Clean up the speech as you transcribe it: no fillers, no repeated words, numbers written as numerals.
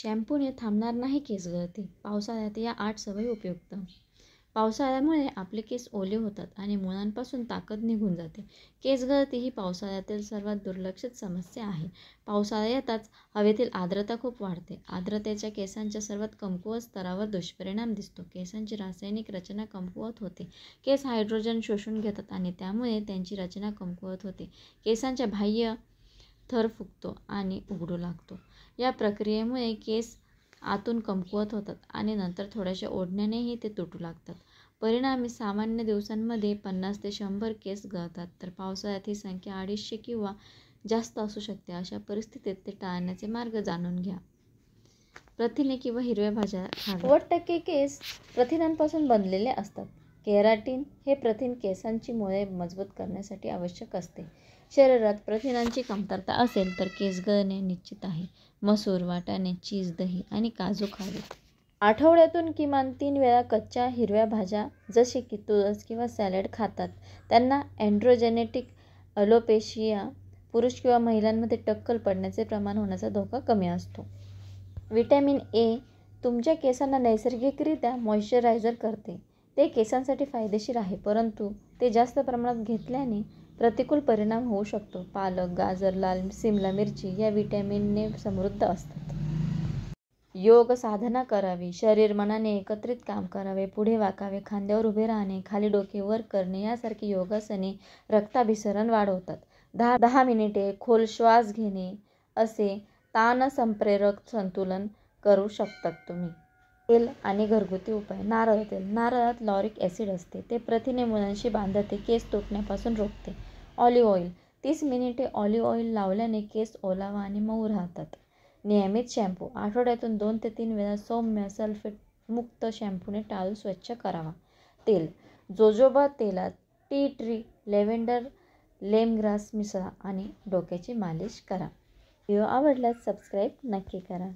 शॅम्पूने थांबणार नाही केस गळती. पावसाळ्यात या 8 सवयी उपयुक्त. पावसाळ्यामुळे आपले केस ओले होतात आणि मुळांपासून ताकद निघून जाते. केस गळती ही पावसाळ्यातील सर्वात दुर्लक्षित समस्या आहे. पावसाळा येताच हवेतील आर्द्रता खूप वाढते. आर्द्रतेचा केसांच्या सर्वात कमकुवत स्तरावर दुष्परिणाम दिसतो. केसांची रासायनिक रचना कमकुवत होते. केस हायड्रोजन शोषून घेतात आणि त्यामुळे त्यांची रचना कमकुवत होते. केसांच्या बाह्य थर फुगतो आणि उघडू लागतो. या प्रक्रियेमुळे केस आतून कमकुवत होतात आणि नंतर थोड्याशा ओढण्यानेही ते तुटू लागतात. परिणामी सामान्य दिवसांमध्ये 50 ते 100 केस गळतात, तर पावसाळ्यात ही संख्या 250 किंवा जास्त असू शकते. अशा परिस्थितीत ते टाळण्याचे मार्ग जाणून घ्या. प्रथिने किंवा हिरव्या भाज्या खाव्यात. 90% केस प्रथिनांपासून बनलेले असतात. केराटिन हे प्रथिन केसांची मुळे मजबूत करण्यासाठी आवश्यक असते. शरीरात प्रथिनांची कमतरता असेल तर केस गळणे निश्चित आहे. मसूर, वाटाणे, चीज, दही आणि काजू खावेत. आठवड्यातून किमान 3 वेळा कच्च्या हिरव्या भाज्या जसे की तुळस किंवा सॅलड खातात. त्यांना अँड्रोजेनेटिक अलोपेशिया, पुरुष किंवा महिलांमध्ये टक्कल पडण्याचे प्रमाण होण्याचा धोका कमी असतो. व्हिटॅमिन ए तुमच्या केसांना नैसर्गिकरित्या मॉइश्चरायझर करते. ते केसांसाठी फायदेशीर आहे, परंतु ते जास्त प्रमाणात घेतल्याने प्रतिकूल परिणाम होऊ शकतो. पालक, गाजर, लाल सिमला मिरची या व्हिटॅमिनने समृद्ध असतात. योग साधना करावी. शरीर मनाने एकत्रित काम करावे. पुढे वाकावे, खांद्यावर उभे राहणे, खाली डोके वर करणे यासारखी योगासने रक्ताभिसरण वाढवतात. 10 मिनिटे खोल श्वास घेणे असे ताणसंप्रेरक संतुलन करू शकतात तुम्ही. तेल आणि घरगुती उपाय. नारळ तेल. नारळात लॉरिक ॲसिड असते. ते प्रथिने मुळांशी बांधते, केस तुटण्यापासून रोखते. Olive oil. 30 मिनिटे ऑलिव्ह ऑइल लावल्याने केस ओलावा आणि मऊ राहतात. नियमित शॅम्पू. आठवड्यातून 2 ते 3 वेळा सौम्य सल्फेटमुक्त शॅम्पूने टाळू स्वच्छ करावा. तेल. जोजोबा तेलात टी ट्री, लॅव्हेंडर, लेमनग्रास मिसळा आणि डोक्याची मालिश करा. व्हिडिओ आवडल्यास सबस्क्राईब नक्की करा.